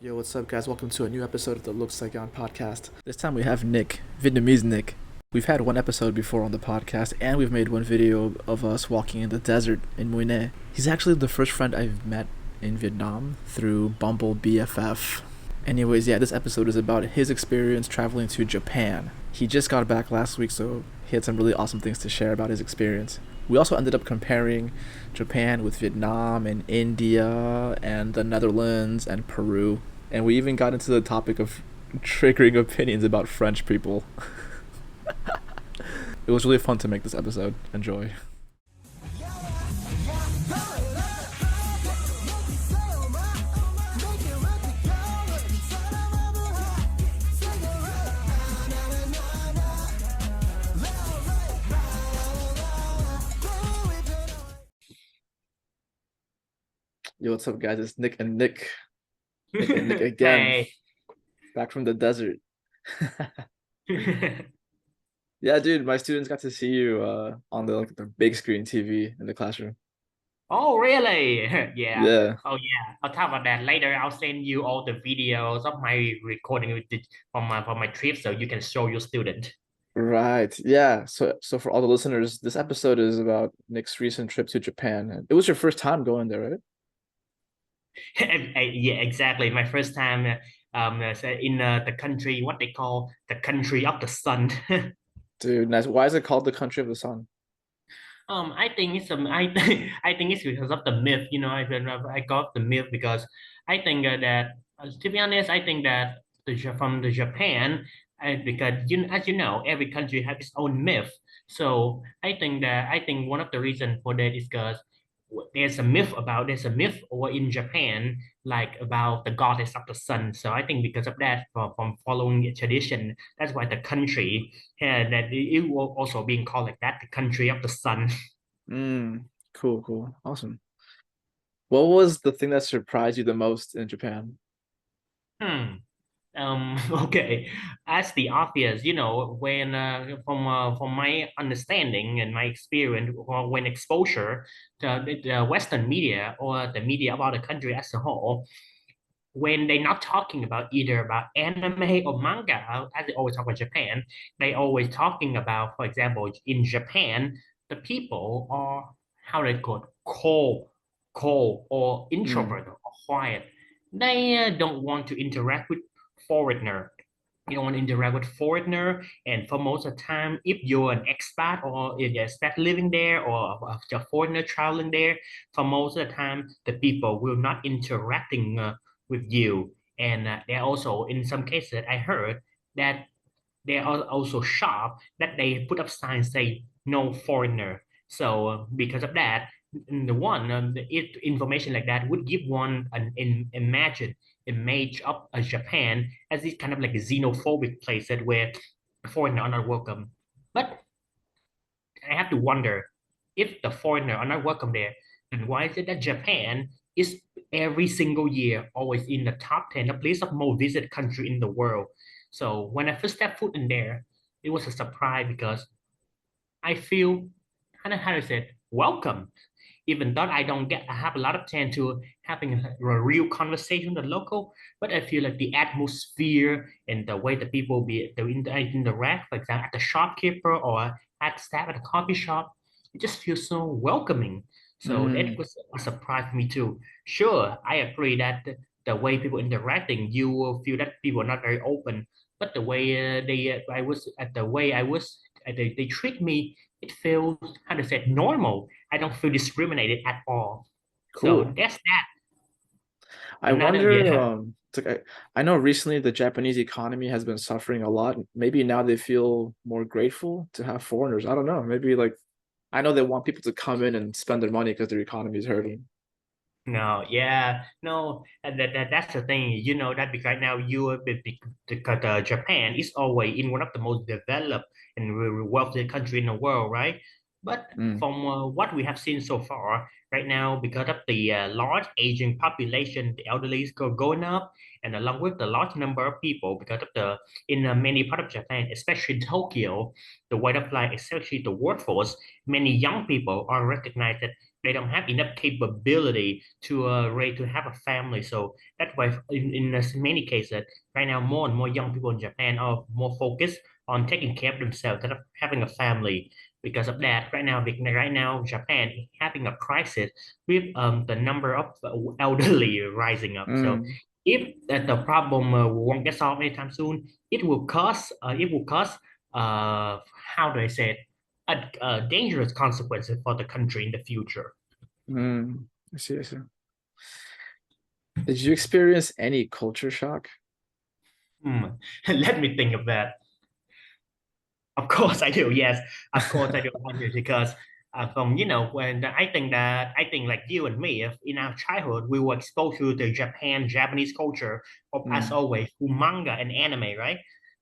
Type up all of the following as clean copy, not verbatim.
Yo, what's up, guys? Welcome to a new episode of the Saigon podcast. This time we have Nick, Vietnamese Nick. We've had one episode before on the podcast, and we've made one video of us walking in the desert in Mui Ne. He's actually the first friend I've met in Vietnam through Bumble BFF. Anyways, yeah, this episode is about his experience traveling to Japan. He just got back last week, so he had some really awesome things to share about his experience. We also ended up comparing Japan with Vietnam and India and the Netherlands and Peru. And we even got into the topic of triggering opinions about French people. It was really fun to make this episode. Enjoy. Yo, what's up, guys? It's Nick and Nick. Nick and Nick again. Hey. Back from the desert. Yeah, dude, my students got to see you on the big screen TV in the classroom. Oh, really? Yeah. Yeah, Oh, yeah. I'll talk about that later. I'll send you all the videos of my recording from my trip so you can show your student. right. Yeah. So for all the listeners, this episode is about Nick's recent trip to Japan. And it was your first time going there, right? Yeah, exactly. My first time so in the country, what they call the country of the sun. Dude, nice. Why is it called the country of the sun? I think it's I think it's because of the myth. I got the myth because I think that to be honest, I think that from the Japan, because as you know, every country has its own myth. So I think one of the reasons for that is because there's a myth over in Japan like about the goddess of the sun. So I think because of that, from following a tradition, that's why the country that it will also being called like that, the country of the sun. Cool, cool. Awesome. What was the thing that surprised you the most in Japan? Hmm. Okay. As the obvious, when from my understanding and my experience, or when exposure to the Western media or the media about the country as a whole, when they're not talking about either about anime or manga, as they always talk about Japan, they always talking about, for example, in Japan, the people are how they call it, cold or Mm, introvert or quiet. They don't want to interact with foreigner. You don't want to interact with foreigner, and for most of the time, if you're an expat or if you're expat living there or a foreigner traveling there, for most of the time, the people will not interacting with you. And they also, in some cases, I heard that they are also sharp that they put up signs say no foreigner. So because of that, information like that would give one an imagine image of Japan as this kind of like a xenophobic place that where foreigners are not welcome. But I have to wonder if the foreigner are not welcome there, then why is it that Japan is every single year always in the top 10, the place of most visited country in the world? So when I first stepped foot in there, it was a surprise because I feel kind of how to say it, welcome. Even though I have a lot of chance to having a real conversation with the local, but I feel like the atmosphere and the way the people interact, for example, at the shopkeeper or at staff at a coffee shop, it just feels so welcoming. So that mm, was a surprise for me too. Sure, I agree that the way people interacting, you will feel that people are not very open, but the way I was at the way I was they treat me, it feels how to say it, normal. I don't feel discriminated at all. So cool. that's that. I Another, wonder, yeah. it's like I know recently the Japanese economy has been suffering a lot. Maybe now they feel more grateful to have foreigners. I don't know. Maybe like I know they want people to come in and spend their money because their economy is hurting. No, yeah, no, that's the thing. You know that because right now because Japan is always in one of the most developed and wealthy country in the world, right? But Mm, from what we have seen so far, right now, because of the large aging population, the elderly is going up, and along with the large number of people, because of the in many part of Japan, especially Tokyo, the way of life, especially the workforce, many young people are recognized they don't have enough capability to have a family. So that's why in many cases right now more and more young people in Japan are more focused on taking care of themselves instead of having a family. Because of that, right now Japan is having a crisis with the number of elderly rising up. So Mm, if the problem won't get solved anytime soon, it will cause how do I say it, dangerous consequences for the country in the future. mm. I see, I see. Did you experience any culture shock? Hmm. Let me think of that. Of course I do. Yes, of course I do. Because from when I think like you and me, if in our childhood we were exposed to the Japanese culture as Mm, always through manga and anime, right?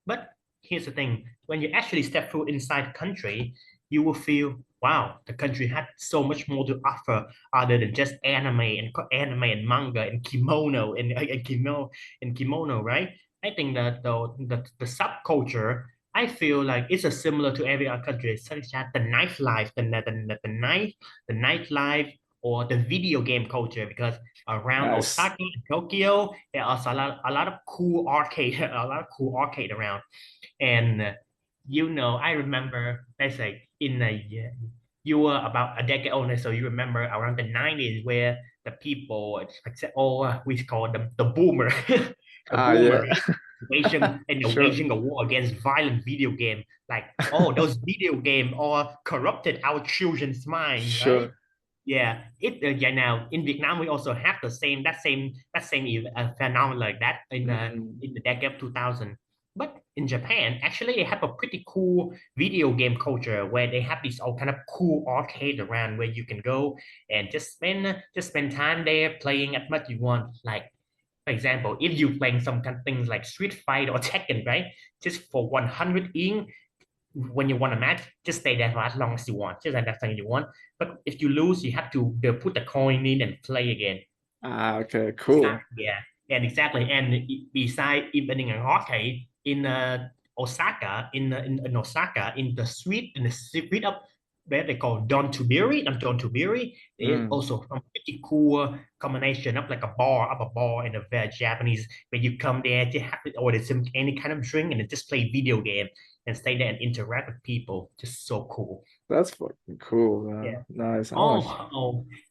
But here's the thing: when you actually step through inside the country, you will feel, wow, the country had so much more to offer other than just anime and manga and kimono and kimono, right? I think that the subculture I feel like it's a similar to every other country, such as the nightlife, the nightlife, or the video game culture. Because around nice. Osaka and Tokyo, there are a lot of cool arcade, a lot of cool arcade around. And I remember, let's say, you were about a decade older, so you remember around the 90s where the people, we call them the boomer, the Ah, boomer, yeah. right? Sure, Waging a war against violent video game, like, oh, those video game or corrupted our children's mind, right? sure. Yeah, yeah. Now in Vietnam, we also have that same phenomenon like that Mm, in the decade of 2000. But in Japan, actually, they have a pretty cool video game culture where they have these all kind of cool arcade around where you can go and just spend time there playing as much you want. Like for example, if you're playing some kind of things like Street Fighter or Tekken, right? Just for 100 yen, when you want a match, just stay there for as long as you want, just like that thing you want. But if you lose, you have to put the coin in and play again. ah, okay, cool. Yeah, and exactly. And beside even in an arcade in Osaka, in Osaka, in the street of where they call Don Tubiri, there is Mm. also some pretty cool combination of like a bar, up a bar in a very Japanese, where you come there to have to order some any kind of drink and then just play video game and stay there and interact with people. Just so cool. That's fucking cool, Yeah. man. Nice.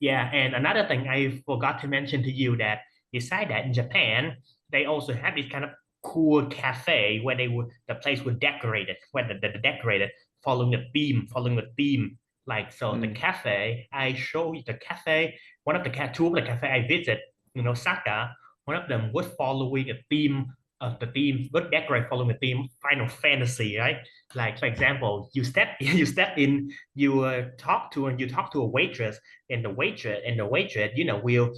Yeah. And another thing I forgot to mention to you that beside that in Japan, they also have this kind of cool cafe where the place would decorate it, where the decorated following the theme. Like so the Mm, cafe, I show you the cafe, two of the cafe I visit in Osaka, one of them was following a theme of the theme, would decorate following the theme Final Fantasy, right? Like for example, you step in you talk to a waitress and the waitress will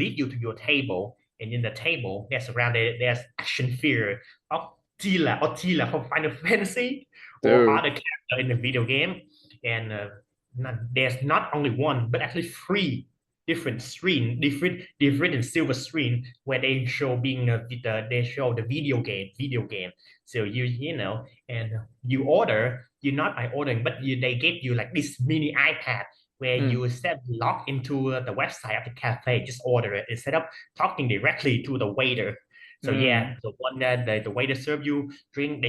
lead you to your table, and in the table there's action figure of Tila from Final Fantasy or dude, other character in the video game. And there's not only one but actually three different and silver screen where they show they show the video game. So and you order, you're not by ordering, but they give you like this mini iPad where mm. you step log into the website of the cafe, just order it instead of talking directly to the waiter. So yeah, Mm. the one that the waiter serve you drink,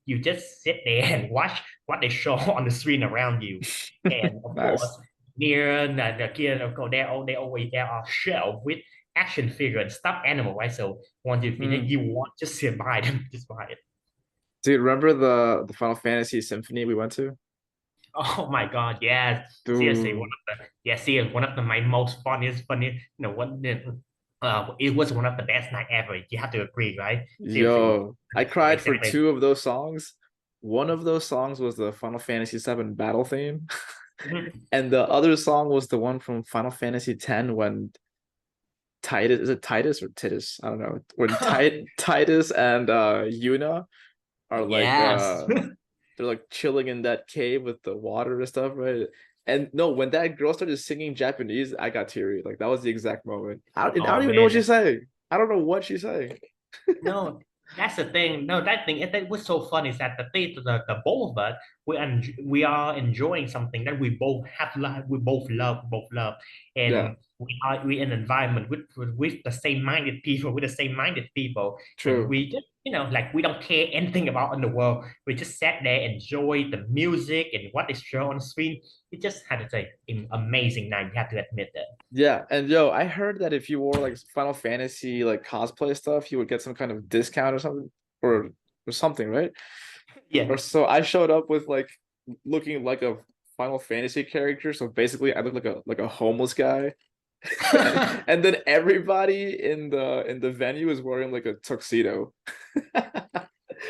you just sit there and watch what they show on the screen around you. And of Nice. course, near the kia of course there are shelf with action figure and stuffed animal, right? So once you finish, Mm. you want just sit buy them, just buy it. Dude, remember the Final Fantasy Symphony we went to? Oh my God, yes. Seriously, Dude, seriously, one of my most it was one of the best night ever. You have to agree, right? Seriously, yo, I cried for exactly. two of those songs. One of those songs was the Final Fantasy VII battle theme, Mhm. and the other song was the one from Final Fantasy X when Titus, is it Titus or Titus? I don't know. When Titus and Yuna are like Yes. they're like chilling in that cave with the water and stuff, right? And no, when that girl started singing Japanese, I got teary. Like that was the exact moment. I don't Oh even know what she's man. saying. I don't know what she's saying. No, That's the thing. No, that thing that was so fun is that the both of us we are enjoying something that we both have we both love, Yeah, and we in an environment with the same minded people with the same minded people, and true. we just like we don't care anything about in the world. We just sat there, enjoy the music and what is shown on the screen. It just had to say an amazing night. You have to admit that. Yeah, and yo, I heard that if you wore like Final Fantasy like cosplay stuff, you would get some kind of discount or something, or or something, right? Yeah. Or so I showed up with like looking like a Final Fantasy character, so basically I look like a homeless guy. And then everybody in the venue is wearing like a tuxedo.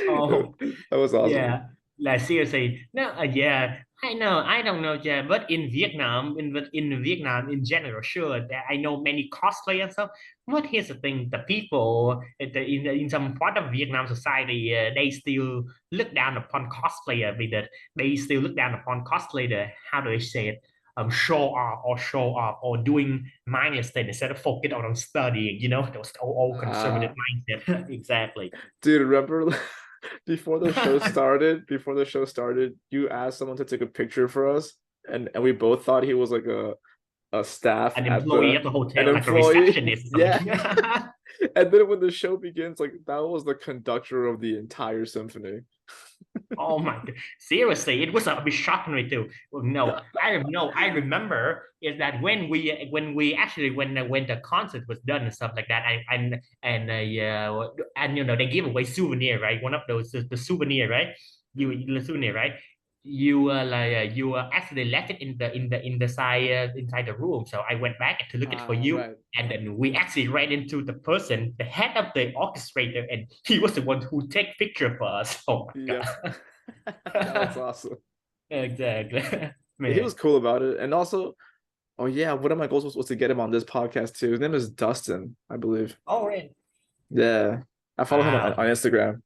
Oh. That was awesome. Yeah, like seriously. No, yeah, I know. I don't know, yeah, but in Vietnam in general, sure, that I know many cosplay and stuff. But here's the thing: the people in some part of Vietnam society, they still look down upon cosplayer with that. They still look down upon cosplayer. How do I say it? Show off or doing mindless things instead of focus on studying. Those old conservative Uh, mindset. Exactly. dude, remember before the show started, you asked someone to take a picture for us, and we both thought he was like a staff An at employee the at the an hotel, like a employee. receptionist or Yeah. something. And then when the show begins, like that was the conductor of the entire symphony. Oh my God. Seriously, it was a bit shocking too. Well, no, I remember is that when we actually when the concert was done and stuff like that, and they give away souvenir, right? One of those the souvenir, right? The souvenir, right? You actually left it inside the room. So I went back to look it for you, Right. and then we actually ran into the person, the head of the orchestrator, and he was the one who take picture for us. Oh my Yep. That was God. awesome. Exactly. He was Man. cool about it. And also, oh yeah, one of my goals was to get him on this podcast too. His name is Dustin, I believe. Oh, really? Yeah. I follow him Wow. on Instagram.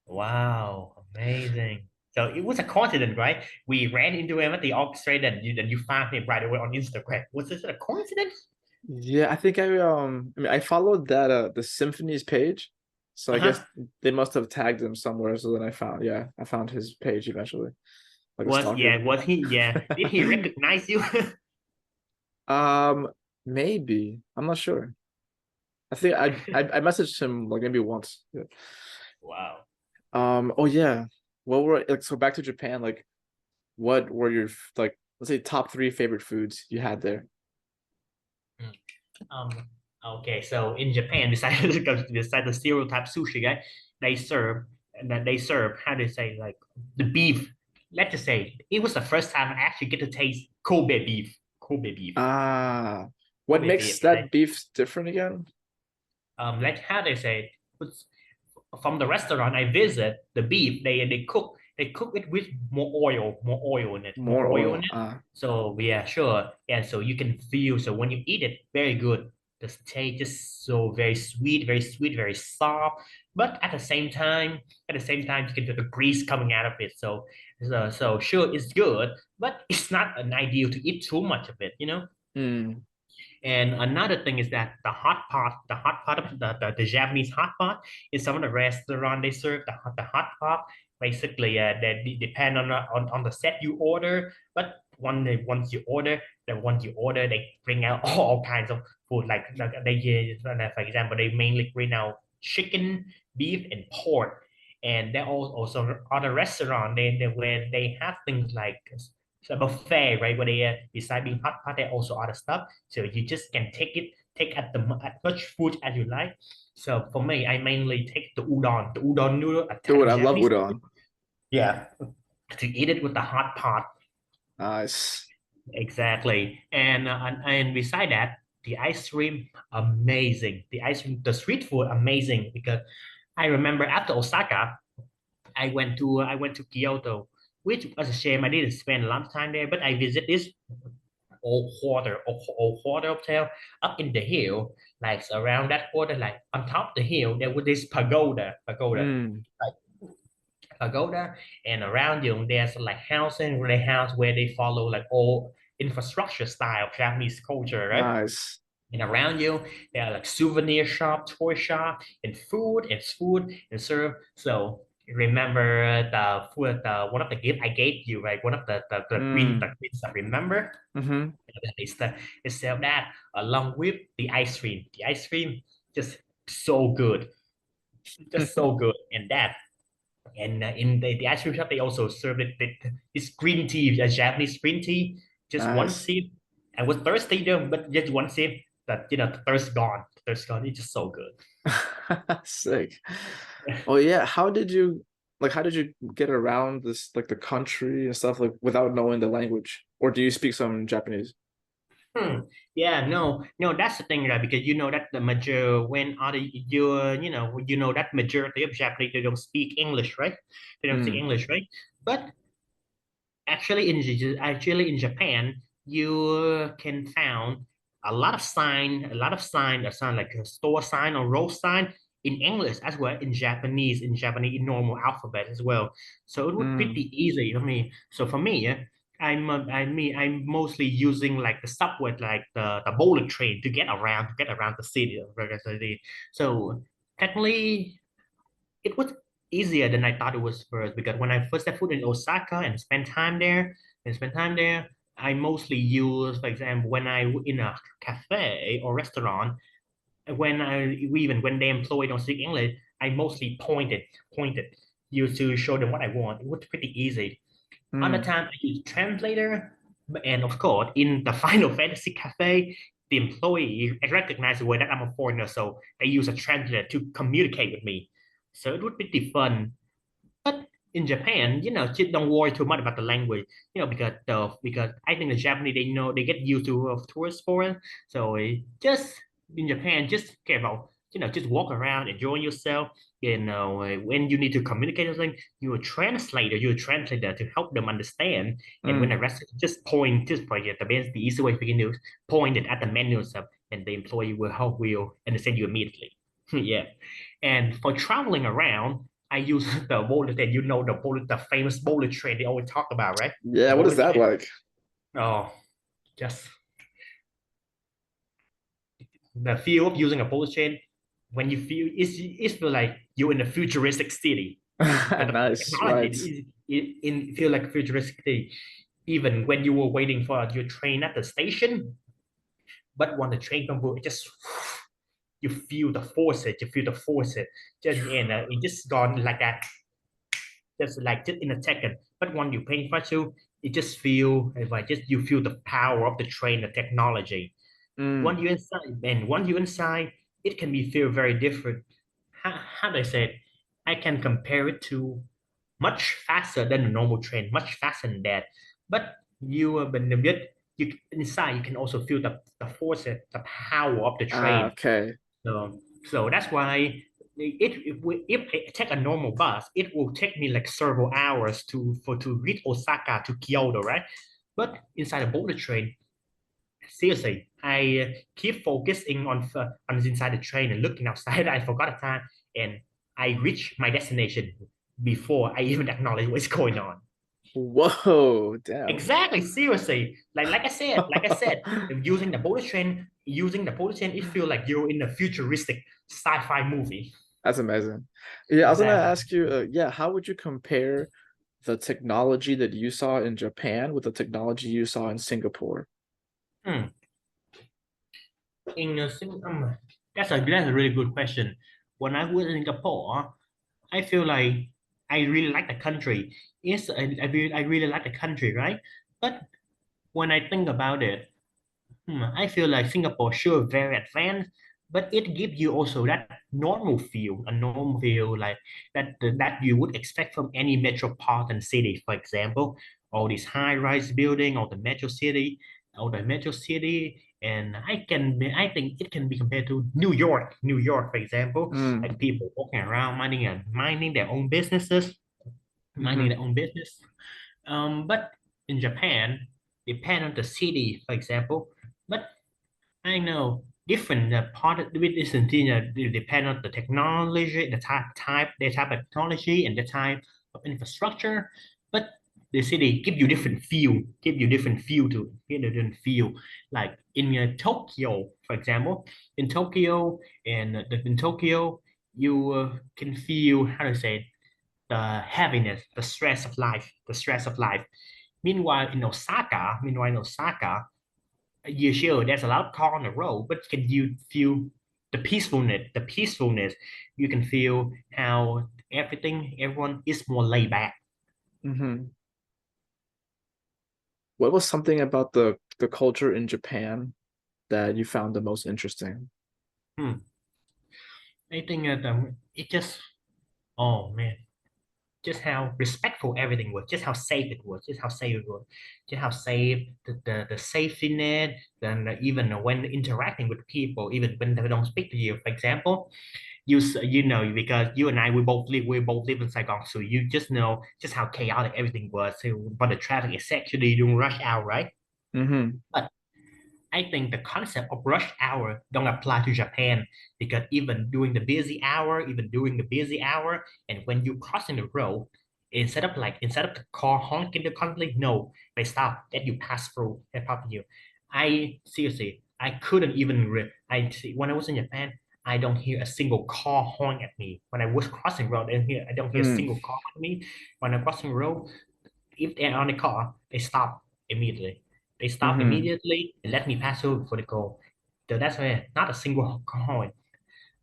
Wow. Amazing. So it was a coincidence, right? We ran into him at the orchestra, and you found him right away on Instagram. Was this a coincidence? Yeah, I think I mean I followed that the Symphonies page. So I guess Uh-huh. they must have tagged him somewhere. So then I found his page eventually, like a stalker. Was he? Yeah. Did he recognize you? Um, maybe. I'm not sure. I think I messaged him like maybe once. Yeah. Wow. Oh yeah. What were like so back to Japan, like what were your like let's say top three favorite foods you had there? Mm. Um, okay, so in Japan, besides the stereotype sushi, right, they serve how do you say like the beef. Let's just say it was the first time I actually get to taste Kobe beef. Kobe beef. Ah, what Kobe beef. makes that beef different again? Like how they say it's, from the restaurant I visit, the beef they cook it with more oil in it, more More oil in oil. it. Ah, So yeah, sure. And so you can feel so when you eat it, very good. The taste is so very sweet, very sweet, very soft. But at the same time, you can feel the grease coming out of it. So sure, it's good, but it's not an ideal to eat too much of it. mm, And another thing is that the hot pot of the Japanese hot pot is some of the restaurant they serve the hot pot. Basically, they depend on the set you order. But once you order, they bring out all kinds of food. For example, they mainly bring out chicken, beef, and pork. And there are also other restaurant where they have things like a buffet, right? Where beside being hot pot, there are also other stuff. So you just can take as much food as you like. So for me, I mainly take the udon noodle, a type dude, of I love Japanese. udon. Yeah, to eat it with the hot pot. Nice. Exactly. And beside that, the ice cream, amazing. The ice cream, the street food, amazing. Because I remember after Osaka, I went to Kyoto, which was a shame. I didn't spend a lot of time there, but I visited this old quarter hotel up in the hill, like around that quarter, like on top of the hill, there was this Mm, like pagoda, and around you there's like housing, where they follow like old infrastructure style Japanese culture, right? nice. And around you, there are like souvenir shop, toy shop, and food and serve. So remember the food, the one of the gift I gave you, right? One of the Mm. green stuff. Remember? Mm-hmm. It's the it's sell that along with the ice cream. The ice cream just so good, just so good. And that and in the ice cream shop they also serve this green tea, a Japanese green tea. Just one Nice. sip. I was thirsty though, but just one sip. That the thirst gone. The thirst gone. It's just so good. Sick. Oh yeah, how did you get around this like the country and stuff like without knowing the language? Or do you speak some Japanese? Hmm. Yeah, no, that's the thing, right? Because you know that the major when other you know that majority of Japanese they don't speak English, right? They don't speak Mm. English, right? But actually in Japan, you can found a sign like a store sign or road sign in English as well in Japanese in normal alphabet as well. So it would Mm. pretty easy for me. So for me, yeah, I'm mostly using like the subway, like the bullet train to get around the city. So technically it was easier than I thought it was first because when I first set foot in Osaka and spent time there, I mostly use, for example, when I in a cafe or restaurant, even when the employee don't speak English, I mostly pointed, used to show them what I want. It was pretty easy. Other Mm. time I use translator, and of course in the Final Fantasy cafe, the employee recognize the way that I'm a foreigner, so they use a translator to communicate with me. So it would be pretty fun. But in Japan, just don't worry too much about the language, because I think the Japanese they get used to tourist foreign. So just in Japan, just care about just walk around, enjoy yourself. When you need to communicate something, you're a translator to help them understand. And when the Mm. rest just point at the best, the easy way we can do is point it at the menu stuff, and the employee will understand you immediately. Yeah. And for traveling around, I use the bullet train. The famous bullet train they always talk about, right? The Yeah, what is bullet that train. like? Oh, just the feel of using a bullet train when you feel it's feel like you're in a futuristic city. Because the Nice, technology right. feel like a futuristic city. Even when you were waiting for your train at the station, but when the train comes, it just you feel the force, just and it just gone like that just in a second. But when you're paying for to, it just feel like just you feel the power of the train, the technology. Mm. Once you're inside, it can be feel very different. How do I say it? I can compare it to much faster than a normal train, much faster than that. But when you inside, you can also feel the force, the power of the Ah, train. okay. So that's why if I take a normal bus, it will take me like several hours to reach Osaka to Kyoto, right? But inside a bullet train, seriously, I keep focusing on inside the train and looking outside. I forgot the time, and I reach my destination before I even acknowledge what's going on. Whoa, damn. Exactly, seriously. Like I said, using the bullet train, it feels like you're in a futuristic sci-fi movie. That's amazing. Yeah, I was gonna Exactly. ask you, yeah, how would you compare the technology that you saw in Japan with the technology you saw in Singapore? Hmm. In that's a really good question. When I was in Singapore, I feel like I really like the country. Yes, I really like the country, right? But when I think about it, I feel like Singapore sure very advanced, but it gives you also that normal feel like that you would expect from any metropolitan city. For example, all these high-rise building, all the metro city, and I think it can be compared to New York, for example, Mm. like people walking around minding their own businesses, minding Hmm. their own business. But in Japan, depend on the city, for example. But I know different part of with this depend on the technology, the type of technology and the type of infrastructure. But the city give you different feel to give you different feel. Like in Tokyo, for example, in Tokyo and in Tokyo, you can feel how to say it, the heaviness, the stress of life, the stress of life. Meanwhile in Osaka, you sure there's a lot of car on the road, but can you feel the peacefulness? The peacefulness. You can feel how everyone is more laid back. Mm-hmm. What was something about the culture in Japan that you found the most interesting? Hmm. I think that it just, oh man, just how respectful everything was, just how safe it was, just how safe it was, just how safe the safety net, then even when interacting with people, even when they don't speak to you. For example, you know, because you and I we both live in Saigon, so you just know just how chaotic everything was. So, but the traffic is actually during rush hour, right? Mm-hmm. But I think the concept of rush hour don't apply to Japan because even during the busy hour, and when you crossing the road, instead of the car honking the constantly, no, they stop, let you pass through, they pop you. I seriously, I couldn't even I see when I was in Japan, I don't hear a single car honk at me. When I was crossing road, I don't hear a Mm. single car at me. When I'm crossing road, if they're on the car, they stop immediately. They stop Mm-hmm. immediately and let me pass over for the goal. So that's why not a single coin.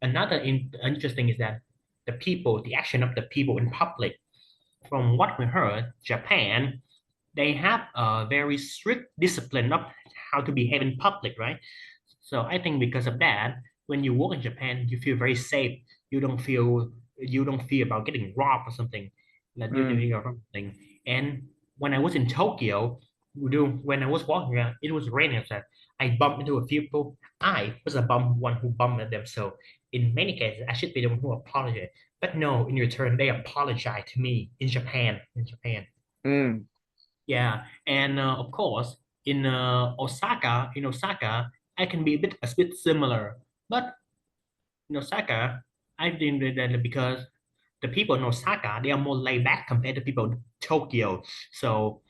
Another interesting is that the action of the people in public. From what we heard, Japan, they have a very strict discipline of how to behave in public, right? So I think because of that, when you work in Japan, you feel very safe. You don't feel about getting robbed or something. Like you Mm. doing something. And when I was in Tokyo, when I was walking around, it was raining outside. I bumped into a few people. I was one who bumped at them. So in many cases, I should be the one who apologized. But no, in return, they apologized to me in Japan. In Japan. Mm. Yeah, and of course, in Osaka, I can be a bit similar. But in Osaka, I think that because the people in Osaka, they are more laid back compared to people in Tokyo. So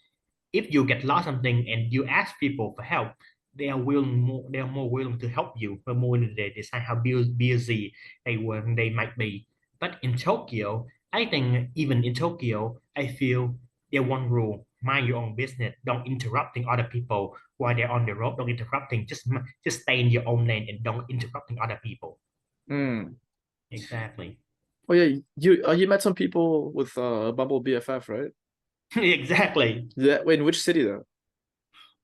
if you get lost something and you ask people for help, they are more willing to help you, but more than they decide how busy they might be. But in Tokyo, I think even in Tokyo, I feel there one rule: mind your own business. Don't interrupting other people while they're on the road. Don't interrupting. Just stay in your own lane and don't interrupting other people. Mm. Exactly. Oh yeah, you met some people with Bumble BFF, right? Exactly. Yeah. Wait, in which city though?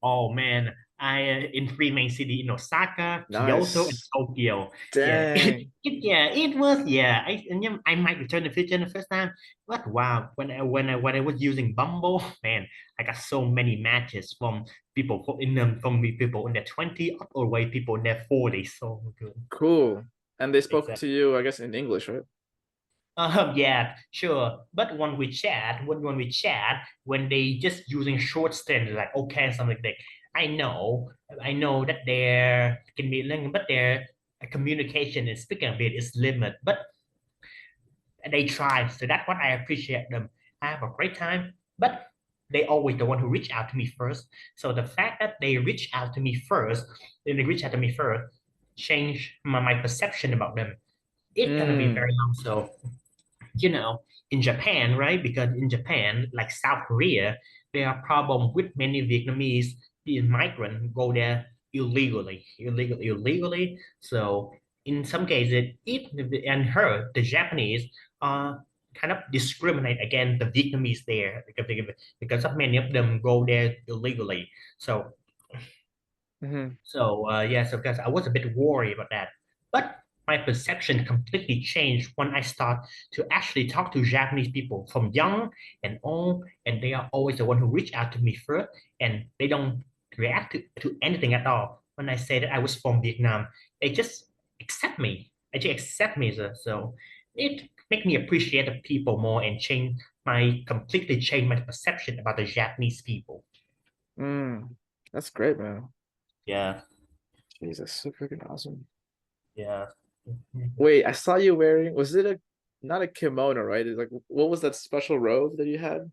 Oh man, I in three main city in Osaka, Kyoto, and Nice. Tokyo. Yeah, Dang. it was yeah. I might return the future the first time, but wow, when I was using Bumble, man, I got so many matches from people in their 20 up all the way people in their 40s. So good. Cool. And they spoke Exactly. to you, I guess, in English, right? Yeah, sure. But when we chat, when they just using short sentence like okay, something like that, I know, I know that there can be language, but their communication and speaking of it is limited. But they try, so that's what I appreciate them. I have a great time, but they always the one who reach out to me first. So the fact that they reach out to me first, change my perception about them. It's gonna be Mm. very long. So in Japan, right? Because in Japan, like South Korea, there are problems with many Vietnamese the migrant go there illegally. So in some cases, the Japanese kind of discriminate against the Vietnamese there because of many of them go there illegally. So Mm-hmm. so because I was a bit worried about that. But my perception completely changed when I start to actually talk to Japanese people from young and old, and they are always the one who reach out to me first, and they don't react to anything at all. When I say that I was from Vietnam, they just accept me. They just accept me. So it make me appreciate the people more and completely change my perception about the Japanese people. Mm. That's great, man. Yeah, Jesus, so freaking awesome. yeah. Wait, I saw you wearing, was it not a kimono, right? It's like, what was that special robe that you had?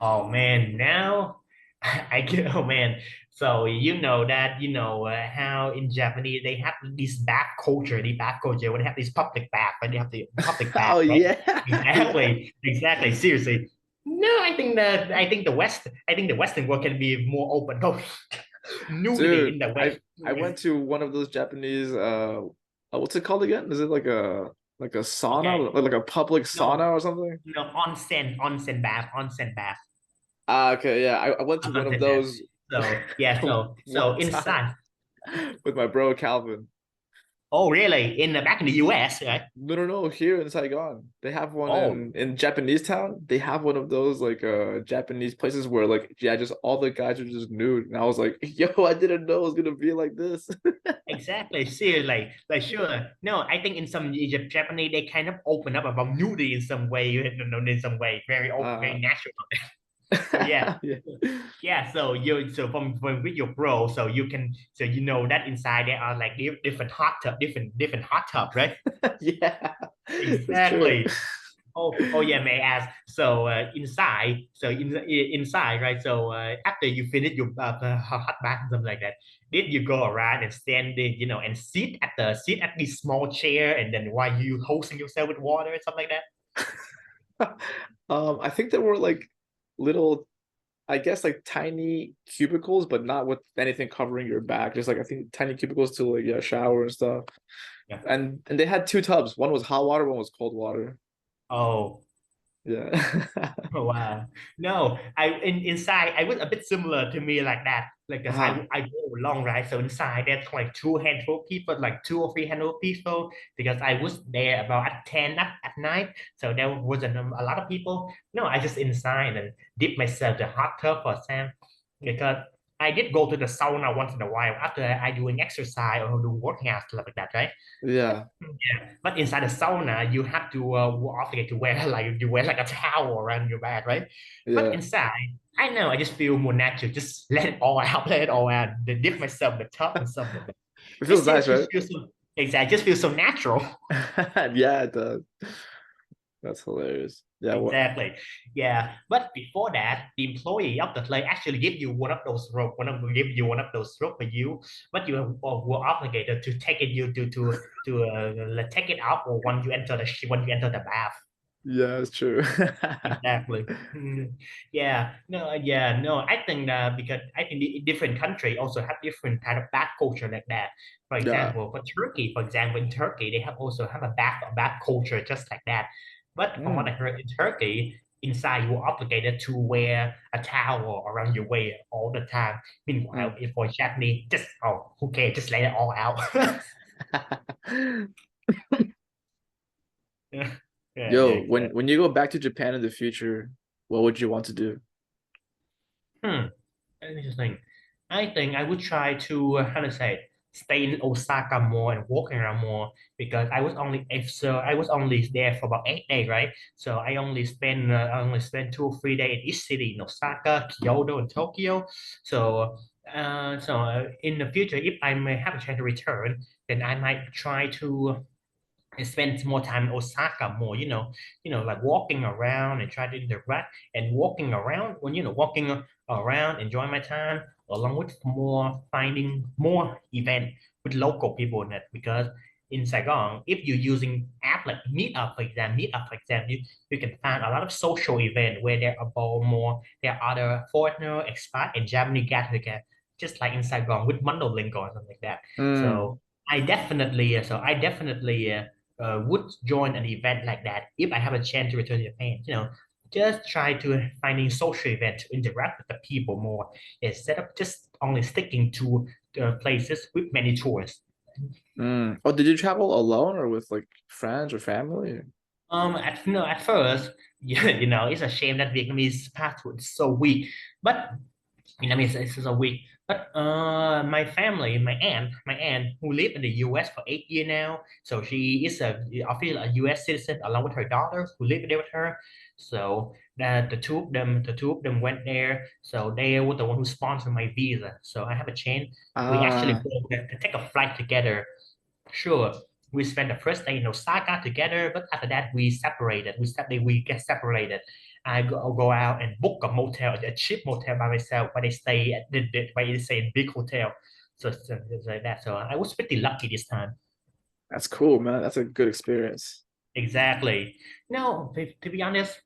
Oh man, now I get. Oh man, so you know that how in Japanese they have this bath culture, the bath culture. When they have this public bath, and they have the public bath, Oh right? yeah, yeah, Exactly, exactly. Seriously, no, I think the Western world can be more open. No, nudity dude. in the I West. I went to one of those Japanese what's it called again? Is it like a sauna, Okay, like a public no, sauna or something? no, onsen bath. Ah, okay, yeah. I went to one of Onsen bath. those So yeah, so one time inside. with my bro Calvin. Oh, really? In the back in the US, right? No, no, no. Here in Saigon, they have one Oh, in Japanese town. They have one of those like Japanese places where like yeah, just all the guys are just nude, and I was like, yo, I didn't know it was gonna be like this. exactly. Seriously, like sure. No, I think in some Egypt, Japanese, they kind of open up about nudity in some way. In some way, very open, Uh, very natural. So yeah, yeah, yeah. So from with your bro, so you can that inside there are like different hot tub, different hot tub, right? yeah, it's true. Exactly. Oh yeah, may I ask? So inside, right? So after you finish your hot bath and something like that, did you go around and stand there, and sit at this small chair, and then while you hosing yourself with water and stuff like that? I think there were like little, I guess like tiny cubicles, but not with anything covering your back. Just like I think tiny cubicles to like yeah, shower and stuff. Yeah. And they had two tubs. One was hot water, one was cold water. Oh, Yeah. oh wow. No, inside I was a bit similar to me like that. Like because Uh-huh. I go along, right? So inside there's like two handful of people, like two or three handful of people, because I was there about at 10 at night. So there wasn't a lot of people. No, I just inside and dip myself the hot tub for Sam. Because I did go to the sauna once in a while after I doing exercise or do working out stuff like that, right? Yeah. Yeah, but inside the sauna, you have to obligate to wear like a towel around your back, right? But Yeah. inside, I know I just feel more natural. Just let it all out, let it all out. Then dip myself in the tub and stuff like that. It feels nice, Just right? feels so exactly. Just feels so natural. Yeah, it does. That's hilarious. Yeah, what? Exactly. Yeah. But before that, the employee of the place actually give you one of those rope, give you one of those rope for you, but you were obligated to take it you to take it out or when you enter the bath. Yeah, it's true. Exactly. Yeah, no. I think that because I think the different country also have different kind of bath culture like that. For Yeah. example, for example, in Turkey, they have also have a bath culture just like that. But from what I Mm, heard in Turkey, inside you are obligated to wear a towel around your waist all the time. Meanwhile, mm. if for Japanese, just who cares? Just let it all out. Yeah, yeah, Yo, when exactly. when you go back to Japan in the future, what would you want to do? Hmm. Interesting. I think I would try to how to say it, stay in Osaka more and walking around more because I was only there for about 8 days, right? So I only spend 2 or 3 days in each city in Osaka, Kyoto, and Tokyo. So in the future, if I may have a chance to return, then I might try to I spend more time in Osaka more, like walking around and try to interact and walking around walking around, enjoying my time along with more finding more event with local people in it because in Saigon, if you're using app like Meetup, for example, you can find a lot of social event where there are there are other foreigner, expat, and Japanese get together, just like in Saigon with Lingo or something like that. Mm, So I definitely would join an event like that if I have a chance to return to Japan. Just try to finding social event to interact with the people more instead of just only sticking to the places with many tourists. mm. Oh, did you travel alone or with like friends or family? At first, it's a shame that Vietnamese passport is so weak, but it's so weak. But my aunt who lived in the U.S. for 8 years now, so she is a U.S. citizen along with her daughter who lived there with her. So the two of them went there. So they were the one who sponsored my visa. So I have a chance. We actually Ah, both to take a flight together. Sure. we spent the first day in Osaka together, but after that we separated. We get separated. I go out and book a motel, a cheap motel by myself, but I stay at by they say big hotel. So it's like that. So I was pretty lucky this time. That's cool, man. That's a good experience. Exactly. No, to be honest,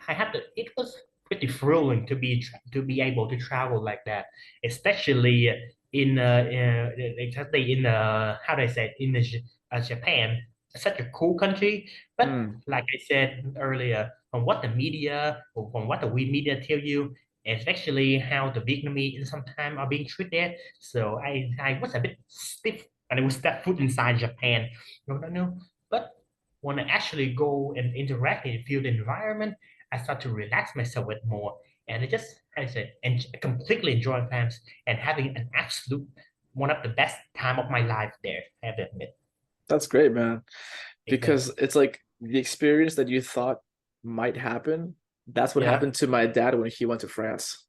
I had to. It was pretty thrilling to be able to travel like that, especially exactly in how do I say it, in Japan, such a cool country. But Mm. like I said earlier, from what the media or from what the we media tell you, especially how the Vietnamese sometimes are being treated. So I was a bit stiff and I was step foot inside Japan. No. But when I actually go and interact and feel the environment, I start to relax myself with more. And I just, I said, and completely enjoy camps and having an absolute one of the best time of my life there, I have to admit. That's great, man. Because Exactly. it's like the experience that you thought might happen. That's what Yeah. happened to my dad when he went to France.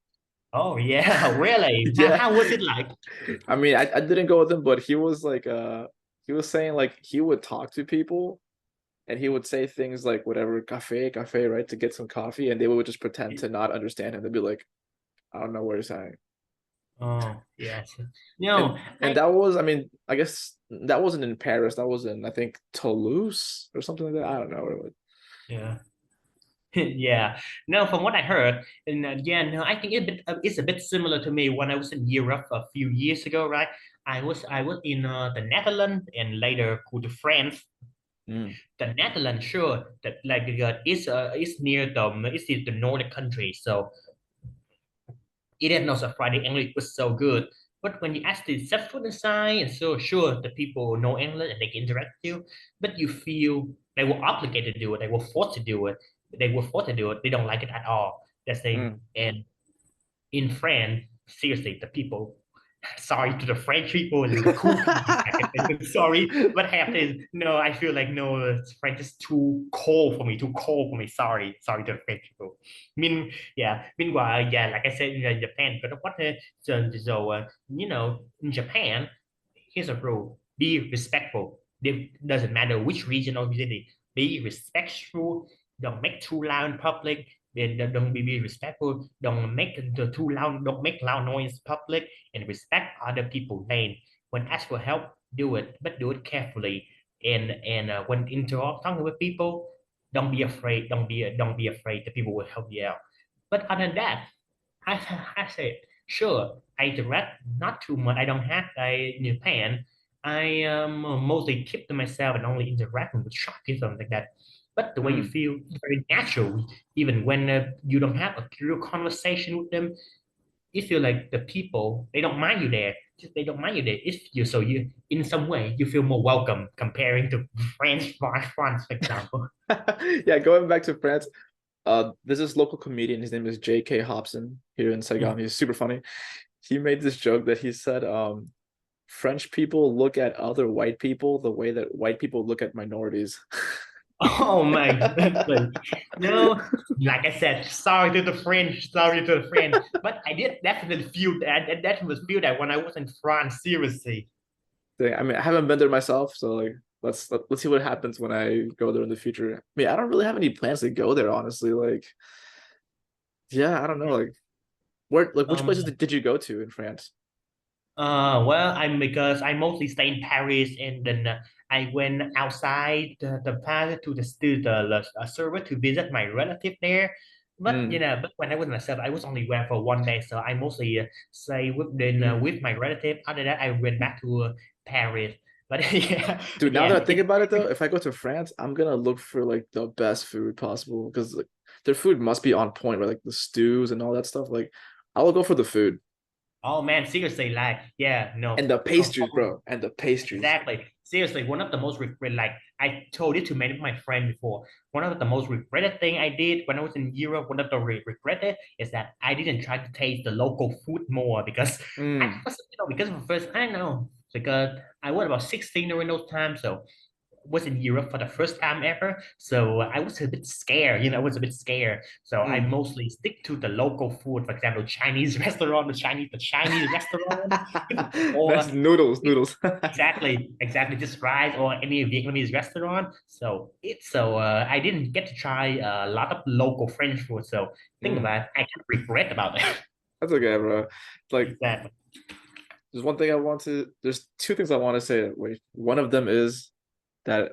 Oh yeah, really? Yeah. How was it like? I mean, I didn't go with him, but he was like he was saying like he would talk to people and he would say things like whatever, cafe, right, to get some coffee, and they would just pretend to not understand him. They'd be like, I don't know what he's saying. Oh yes. And No, and that was, I mean, I guess that wasn't in Paris. That was in, I think, Toulouse or something like that. I don't know what it was. yeah. Yeah. No, from what I heard, and yeah, no, I think it's a bit similar to me when I was in Europe a few years ago, right? I was in the Netherlands and later go to France. Mm, The Netherlands, sure, that like is near the Nordic country, so it had no surprise the English was so good. But when you actually set foot inside, and so sure, the people know English and they can interact with you, but you feel they were obligated to do it, they were forced to do it, they were forced to do it, they don't like it at all. That's thing. mm. And in France, seriously, the people, sorry to the French people and the cool people, sorry, what happened is, no, I feel like, no, French is too cold for me, too cold for me. Sorry to the French people. Yeah, meanwhile, yeah, like I said, in Japan, but in Japan, here's a rule: be respectful. It doesn't matter which region or city. Be respectful. Don't make too loud in public. Then don't be respectful. Don't make the too loud. Don't make loud noise in public. And respect other people's lane. When asked for help, do it, but do it carefully. And when interact talking with people, don't be afraid. Don't be afraid. The people will help you out. But other than that, I said, sure, I direct not too much. I don't have a new pen. I mostly keep to myself and only interacting with shopkeepers something like that. But the way you Mm. feel is very natural, even when you don't have a real conversation with them. You feel like the people they don't mind you there. They don't mind you there. If you so you in some way you feel more welcome comparing to France, for example. Yeah, going back to France, there's this local comedian. His name is J.K. Hobson here in Saigon. He's super funny. He made this joke that he said, French people look at other white people the way that white people look at minorities. Oh my goodness. No, like I said, sorry to the French. But I did definitely feel that, and definitely feel that when I was in France, seriously. I mean, I haven't been there myself, so like let's see what happens when I go there in the future. I mean, I don't really have any plans to go there, honestly. Like, yeah, I don't know. Like, where, like, which Um, places did you go to in France? well, I'm because I mostly stay in Paris, and then I went outside the Paris to the server to visit my relative there. But Mm. but when I was myself, I was only there for one day, so I mostly stay with my relative. After that, I went back to Paris. But yeah, Dude, but now that yeah, I think about it though, if I go to France, I'm gonna look for like the best food possible because like their food must be on point, right? Like the stews and all that stuff. Like I will go for the food oh man, seriously, like yeah, no, and the pastries, bro, and the pastries. exactly. Seriously, one of the most regret, like I told it to many of my friends before. One of the most regretted thing I did when I was in Europe, one of the regretted is that I didn't try to taste the local food more because I Mm. was, because of the first, I don't know, because I was about 16 during those times, so was in Europe for the first time ever, so I was a bit scared. I was a bit scared. So I Mm. mostly stick to the local food. For example, Chinese restaurant, the Chinese restaurant, That's or noodles. exactly, just rice or any Vietnamese restaurant. I didn't get to try a lot of local French food. So think Mm. about it, I kind of regret about it. That's okay, bro. Like, Exactly. there's two things I want to say. Wait, one of them is that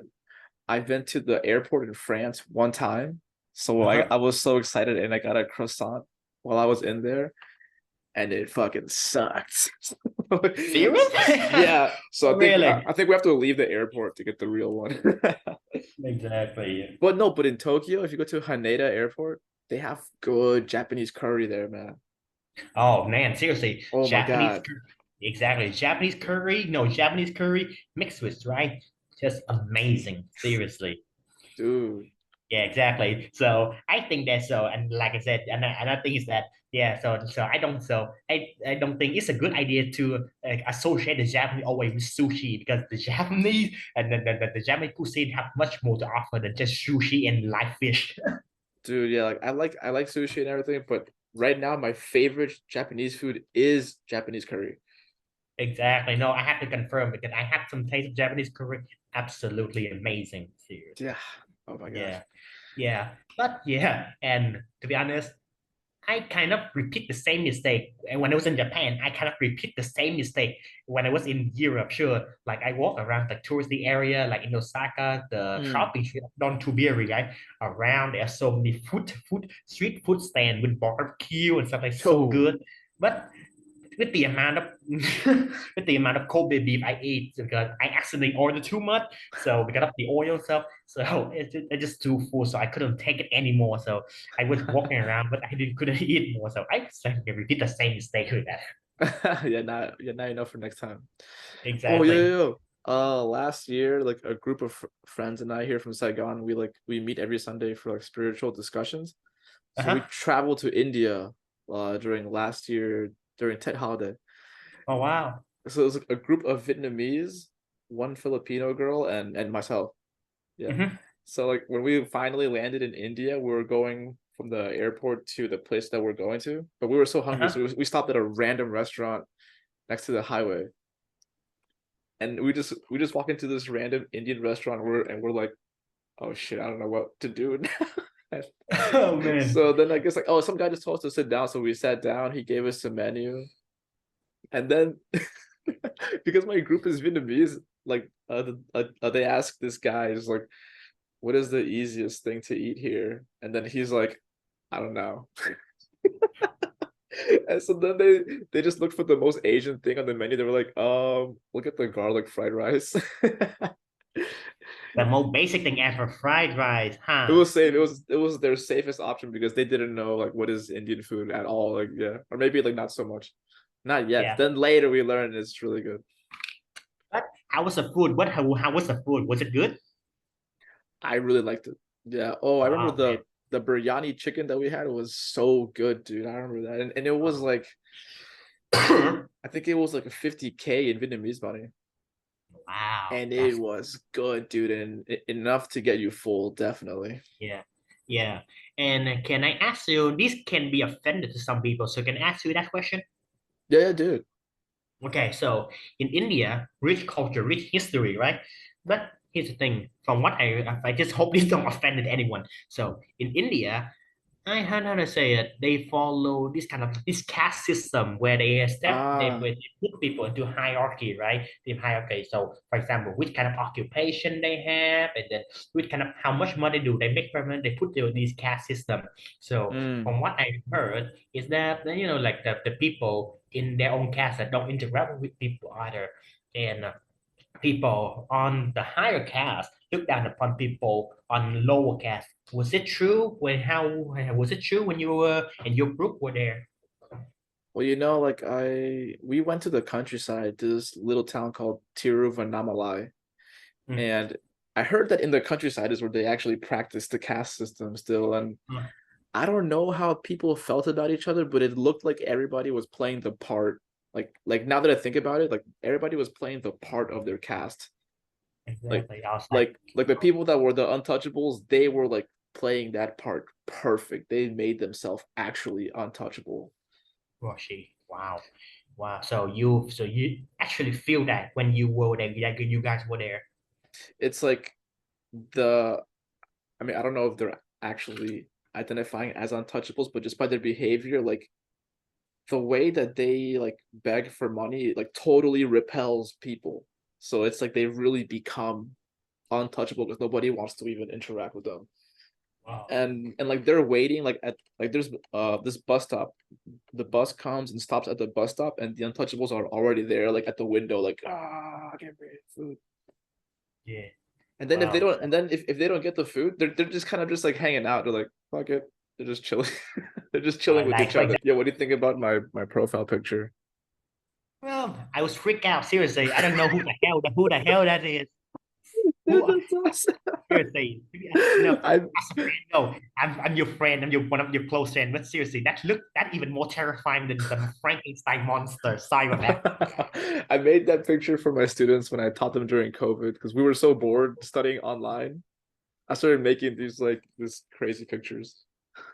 I've been to the airport in France one time. So I, Uh-huh. I was so excited and I got a croissant while I was in there and it fucking sucked. Serious? Yeah. So Oh, really? I think we have to leave the airport to get the real one. Exactly. But in Tokyo, if you go to Haneda Airport, they have good Japanese curry there, man. Oh man, seriously, Oh my God. exactly. Japanese curry, no, Japanese curry mixed with right, just amazing. Seriously. Dude. Yeah, exactly. So I think that's so, and like I said, another thing is that yeah. I don't think it's a good idea to associate the Japanese always with sushi because the Japanese and the Japanese cuisine have much more to offer than just sushi and live fish. Dude, yeah, like I like sushi and everything, but right now my favorite Japanese food is Japanese curry. Exactly. No, I have to confirm because I had some taste of Japanese curry. Absolutely amazing. Yeah. Seriously. Oh my gosh. Yeah. Yeah. But yeah. And to be honest, I kind of repeat the same mistake. And when I was in Japan, I kind of repeat the same mistake when I was in Europe. Sure. Like I walk around the touristy area, like in Osaka, the Mm. shopping street, Don Tubiri, right? Around there are so many street food stand with barbecue and stuff like so Yo, good. But with the amount of with the amount of Kobe beef I eat because I accidentally ordered too much. So because of the oil stuff, so it's just too full. So I couldn't take it anymore. So I was walking around, but I didn't couldn't eat more. So I just repeat the same mistake with that. yeah, now you know for next time. Oh Exactly. last year, like a group of friends and I here from Saigon, we meet every Sunday for like spiritual discussions. So we Uh-huh. traveled to India during last year during Tet holiday. Oh wow. So it was like a group of Vietnamese, one Filipino girl, and myself. Yeah. Mm-hmm. So like when we finally landed in India, we were going from the airport to the place that we're going to, but we were so hungry, Uh-huh. so we stopped at a random restaurant next to the highway, and we just walk into this random Indian restaurant, we're like, oh shit, I don't know what to do now. Oh man. So then I guess like, oh, some guy just told us to sit down, so we sat down. He gave us a menu, and then because my group is Vietnamese, like they asked this guy, is like, what is the easiest thing to eat here? And then he's like, I don't know. And so then they just looked for the most Asian thing on the menu. They were like, look at the garlic fried rice. The most basic thing ever, fried rice, It huh? was safe. It was their safest option because they didn't know like what is Indian food at all. Like yeah, or maybe like not so much. Not yet. Yeah. Then later we learned it's really good. But how was the food? How was the food? Was it good? I really liked it. Yeah. Oh, I remember Oh man. the biryani chicken that we had was so good, dude. I remember that, and it was like I think it was like a 50K in Vietnamese money, Wow, and it that's was good, dude, and enough to get you full, definitely. yeah, yeah. And can I ask you? This can be offended to some people, so can I ask you that question? Yeah, yeah, dude. Okay, so in India, rich culture, rich history, right? But here's the thing: from what I just hope this don't offend anyone. So in India, I heard how to say it. They follow this caste system where Ah, they put people into hierarchy, right? The hierarchy. So, for example, which kind of occupation they have, and then which kind of how much money do they make per month? They put these caste system. So, mm. from what I heard, is that like the people in their own caste that don't interact with people either, and people on the higher caste look down upon people on lower caste. Was it true was it true when you were and your group were there? Well, like we went to the countryside to this little town called Tiruvannamalai, Mm, and I heard that in the countryside is where they actually practice the caste system still, and mm. I don't know how people felt about each other, but it looked like everybody was playing the part. Like now that I think about it, like everybody was playing the part of their caste. Like exactly. I was like, like the people that were the untouchables, they were like playing that part perfect. They made themselves actually untouchable. oh, she, wow, wow. So you actually feel that when you were there, like you guys were there. It's like the I mean, I don't know if they're actually identifying as untouchables, but just by their behavior, like the way that they like beg for money, like totally repels people. So it's like they really become untouchable because nobody wants to even interact with them. Wow. And like they're waiting like at like there's this bus stop. The bus comes and stops at the bus stop, and the untouchables are already there, like at the window, like give me food. Yeah. And then if they Wow. don't, and then if they don't get the food, they're just kind of just like hanging out. They're like, fuck it. They're just chilling. They're just chilling with Like each for other. example, Yeah, what do you think about my profile picture? well, I was freaked out. Seriously, I don't know who the hell that is. Dude, Who that's awesome. seriously, as I a friend, no, I'm your friend. I'm your one of your close friends. But seriously, that even more terrifying than the Frankenstein monster Cyberback. I made that picture for my students when I taught them during COVID because we were so bored studying online. I started making these crazy pictures.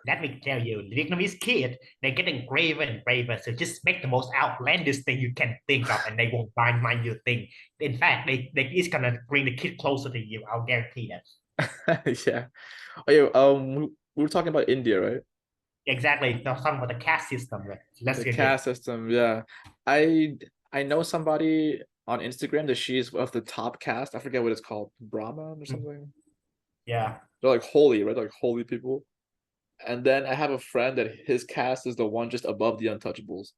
Let me tell you, Vietnamese kid, they're getting braver and braver. So just make the most outlandish thing you can think of, and they won't mind your thing. In fact, they it's gonna bring the kid closer to you. I'll guarantee that. Yeah. Oh yeah. We were talking about India, right? Exactly. They're talking about the caste system. Right? Let's The get it. caste system. Yeah. I I know somebody on Instagram that she's of the top caste. I forget what it's called, Brahman or something. Yeah. They're like holy, right? They're like holy people. And then I have a friend that his caste is the one just above the untouchables.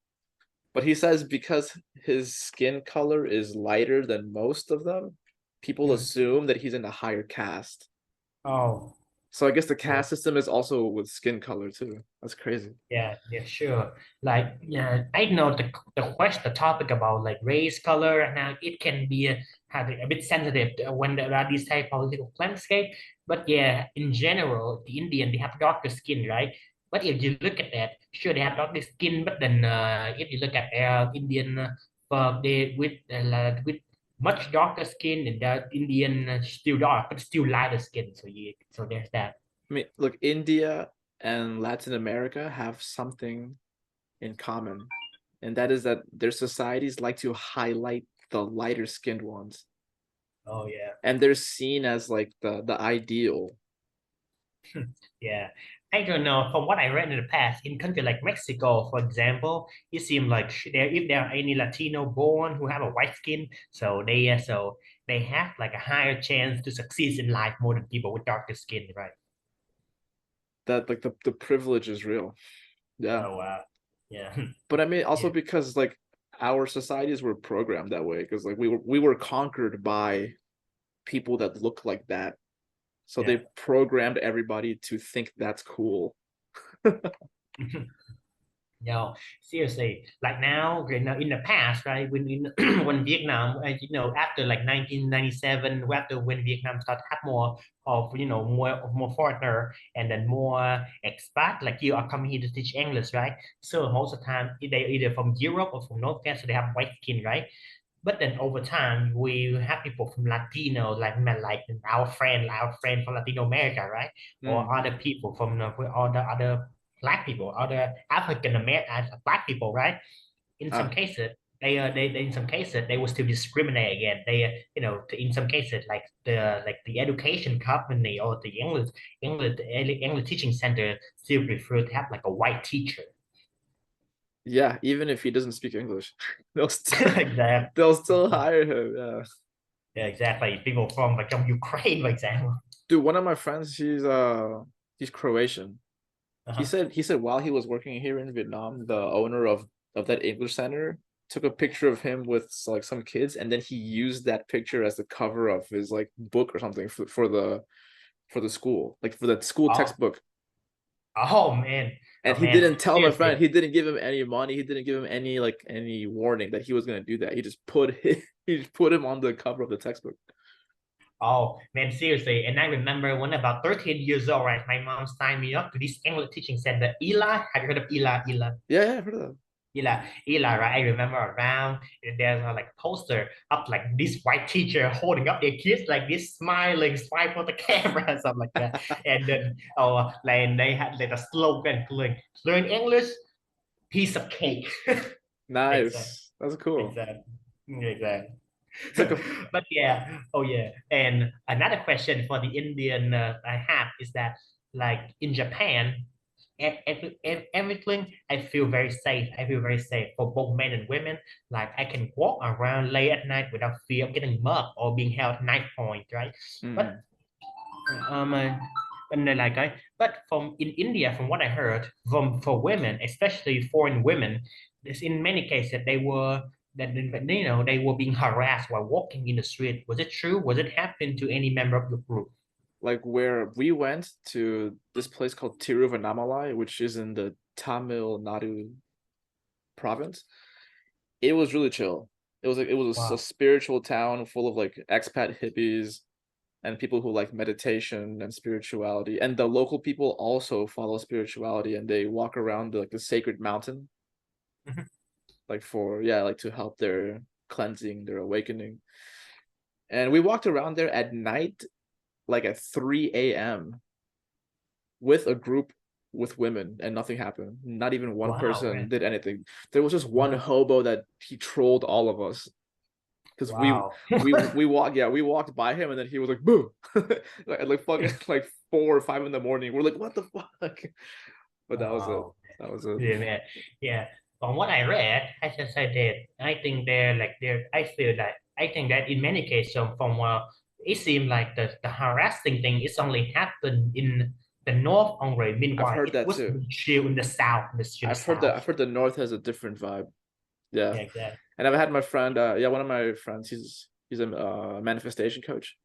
But he says because his skin color is lighter than most of them, people Hmm. assume that he's in a higher caste. Oh. So I guess the Oh. caste system is also with skin color too. That's crazy. Yeah, yeah, sure. Like, yeah, I know the topic about like race, color, and now it can be have a bit sensitive when there are these type of political landscape. But yeah, in general, the Indian they have darker skin, right? But if you look at that, sure they have darker skin, but then if you look at Indian, they with much darker skin, and the Indian still dark, but still lighter skin. So yeah, so there's that. I mean, look, India and Latin America have something in common, and that is that their societies like to highlight the lighter skinned ones, Oh yeah. and they're seen as like the ideal. Yeah, I don't know. From what I read in the past, in country like Mexico, for example, it seems like there if there are any Latino born who have a white skin, so they have like a higher chance to succeed in life more than people with darker skin, right? That like the privilege is real. Yeah. Oh yeah, But I mean also yeah, because like our societies were programmed that way because like we were conquered by people that look like that. So yeah. they programmed everybody to think that's cool. No, seriously. Like now, in the past, right? When when Vietnam, after like 1997, after when Vietnam started have more of more foreigner and then more expat, like you are coming here to teach English, right? So most of the time they either from Europe or from North America, so they have white skin, right? But then over time, we have people from Latino, like our friend from Latino America, right? Or Mm. other people from all the other black people, other African American black people, right? In some Ah, cases, they in some cases they will still discriminate again. In some cases, like the education company or the English teaching center still prefer to have like a white teacher. yeah, even if he doesn't speak English, they'll still Exactly. they'll still hire him. Yeah. Yeah, exactly. People from like from Ukraine, for example. Dude, one of my friends, he's Croatian. He Uh-huh. said he said while he was working here in Vietnam, the owner of that English center took a picture of him with like some kids, and then he used that picture as the cover of his like book or something for the school, like for the school Oh, textbook. oh man, And oh he man. didn't tell my friend, Seriously. he didn't give him any money, he didn't give him any warning that he was gonna do that. He just he just put him on the cover of the textbook. Oh man, seriously. And I remember when about 13 years old, right? My mom signed me up to this English teaching center. Eli, have you heard of Eli? Eli. Yeah, yeah, I've heard of that. Ila, right? I remember around there's like a poster of like this white teacher holding up their kids like this, smiling, smile for the camera, and stuff like that. And then, like they had like a slogan, learn English, piece of cake. Exactly, Nice. That's cool. exactly, exactly. It's like a But yeah, oh yeah. And another question for the Indian I have is that like in Japan, everything I feel very safe. I feel very safe for both men and women. Like I can walk around late at night without fear of getting mugged or being held at knife point, right? But mm, um, uh, and then like but from in India, from what I heard, from for women, especially foreign women, this in many cases they were being harassed while walking in the street. Was it true? Was it happen to any member of your group? like where we went to this place called Tiruvannamalai, which is in the Tamil Nadu province. It was really chill. It was a Wow, spiritual town full of like expat hippies and people who like meditation and spirituality. And the local people also follow spirituality and they walk around like the sacred mountain, mhm. like for yeah, like to help their cleansing, their awakening. And we walked around there at night, like at 3 a.m. with a group with women and nothing happened. Not even one Wow, person man. did anything. There was just one Wow, hobo that he trolled all of us because we wow. we walked yeah we walked by him and then he was like boo like fucking like 4 or 5 in the morning. We're like what the fuck, but that was it. Wow. That was it. Yeah, man. Yeah. From what I read, as I said that I think they're I feel that I think that in many cases from it seems like the harassing thing is only happened in the north only. I've Meanwhile, heard it that was too. chill in the south, in the south. I've heard the north has a different vibe. Yeah. Yeah, exactly. And I've had my friend yeah, one of my friends, he's a manifestation coach.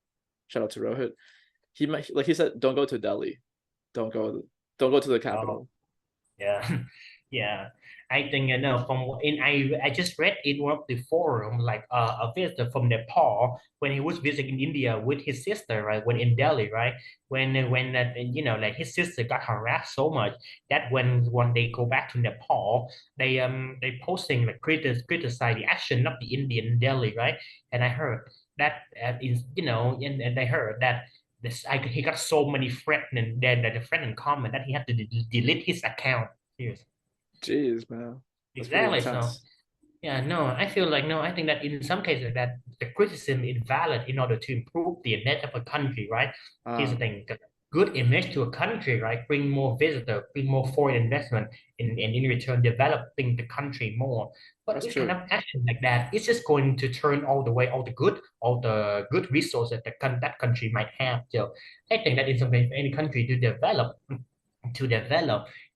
Shout out to Rohit. Like he said, don't go to Delhi, don't go don't go to the Oh, capital. yeah, yeah. I think from in I just read in one of the forum like a visitor from Nepal when he was visiting India with his sister, right? When in Delhi, right? When like his sister got harassed so much that when they go back to Nepal, they posting like criticize the action of the Indian in Delhi, right? And I heard that is and I heard that he got so many threatening then that the threatening comment that he had to delete his account. Seriously. Jeez, man, that's pretty Exactly. So intense. yeah, no, I feel like no, I think that in some cases that the criticism is valid in order to improve the image of a country, right? Here's the uh thing, the good image to a country, right? Bring more visitor, bring more foreign investment and in return developing the country more. But that's this kind true. of action like that, it's just going to turn all the good resources that country might have. So I think that in some way, for any country to develop,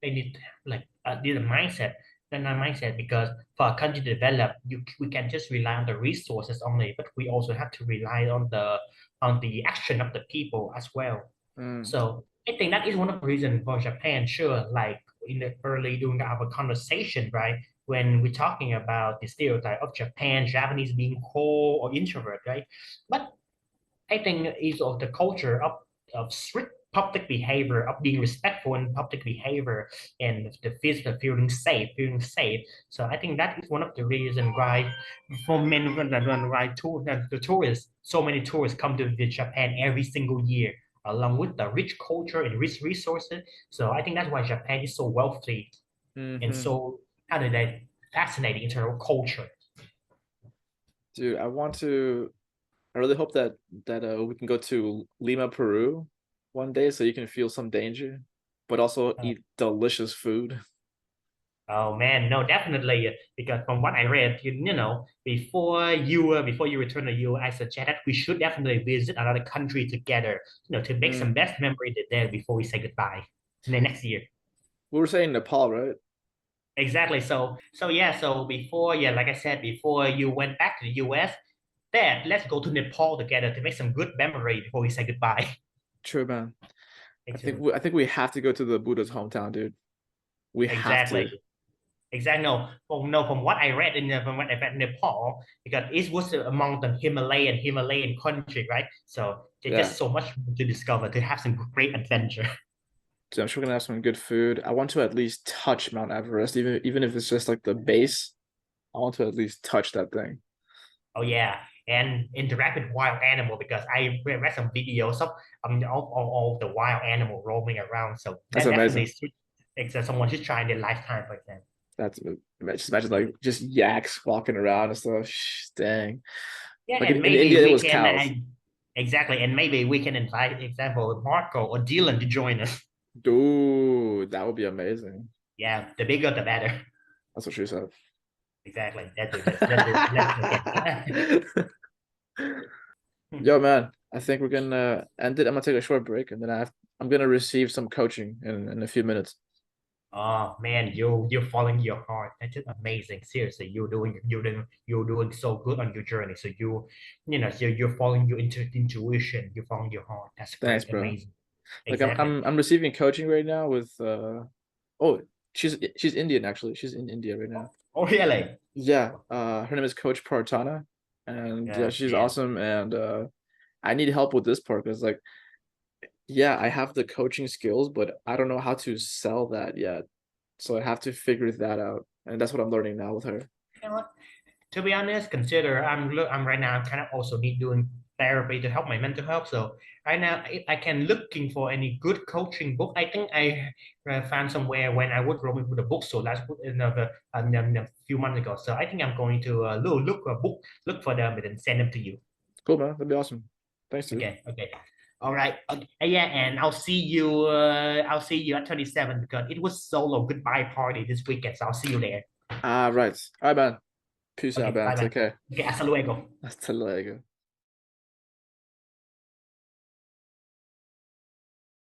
they need to have like need a mindset then our mindset because for a country to develop we can just rely on the resources only but we also have to rely on the action of the people as well Mm. so I think that is one of the reasons for Japan sure like in the early during our conversation right when we're talking about the stereotype of Japanese being cold or introvert right but I think is of the culture of strict public behavior, of being respectful in public behavior, and the physical feeling safe. So I think that is one of the reasons why, for men, the tourists, so many tourists come to Japan every single year, along with the rich culture and rich resources. So I think that's why Japan is so wealthy and Hmm. so how did that fascinating in terms of culture. Dude, I really hope that we can go to Lima, Peru one day so you can feel some danger, but also Uh, eat delicious food. Oh man, no, definitely. Because from what I read, before you return to you, I suggest that we should definitely visit another country together, to make some Mm. best memory there before we say goodbye in the next year. We were saying Nepal, right? Exactly. So yeah, so before, yeah, like I said, before you went back to the US, then let's go to Nepal together to make some good memory before we say goodbye. True, man. Actually, I think we have to go to the Buddha's hometown, dude. We have exactly. to. Exactly. No, from what I read from what I read in Nepal, because it was among the Himalayan country, right? So there's Yeah. just so much to discover to have some great adventure. So I'm sure we're gonna have some good food. I want to at least touch Mount Everest, even if it's just like the base. I want to at least touch that thing. Oh yeah, and interact with wild animal because I read some videos of all the wild animal roaming around. So That's that definitely amazing. it's someone should try in their lifetime, for example. That's just imagine like just yaks walking around and stuff. Dang. Yeah, Like and in maybe India, it we was can cows. exactly, and maybe we can invite, example, Marco or Dylan to join us. Dude, that would be amazing. Yeah, the bigger the better. That's what she said. Exactly. Let's do this. Let's do it. Yo, man, I think we're gonna end it. I'm gonna take a short break and then I'm gonna receive some coaching in a few minutes. Oh man, you're following your heart. That's just amazing. Seriously, you're doing so good on your journey. So so you're following your intuition. You're following your heart. That's Thanks, great, bro. amazing. Like I'm Exactly. I'm I'm receiving coaching right now with oh, she's Indian actually. She's in India right now. Oh really? Yeah, her name is Coach Partana, and yeah, Yeah, she's man. awesome. And I need help with this part because like, yeah, I have the coaching skills, but I don't know how to sell that yet. So I have to figure that out, and that's what I'm learning now with her. You know what? To be honest, consider I'm right now. I'm kind of also need doing therapy to help my mental health. So right now, I can looking for any good coaching book. I think I found somewhere when I was roaming through the bookstore last a few months ago. So I think I'm going to look a book, look for them, and then send them to you. Cool, man. That'd be awesome. Thanks, dude. Okay, okay. All right. Okay. Yeah, and I'll see you. I'll see you at 27 because it was solo goodbye party this weekend. So I'll see you there. Right. All right, man. Peace out, Okay. man. Bye Take bye. care. Okay. Hasta luego. Hasta luego.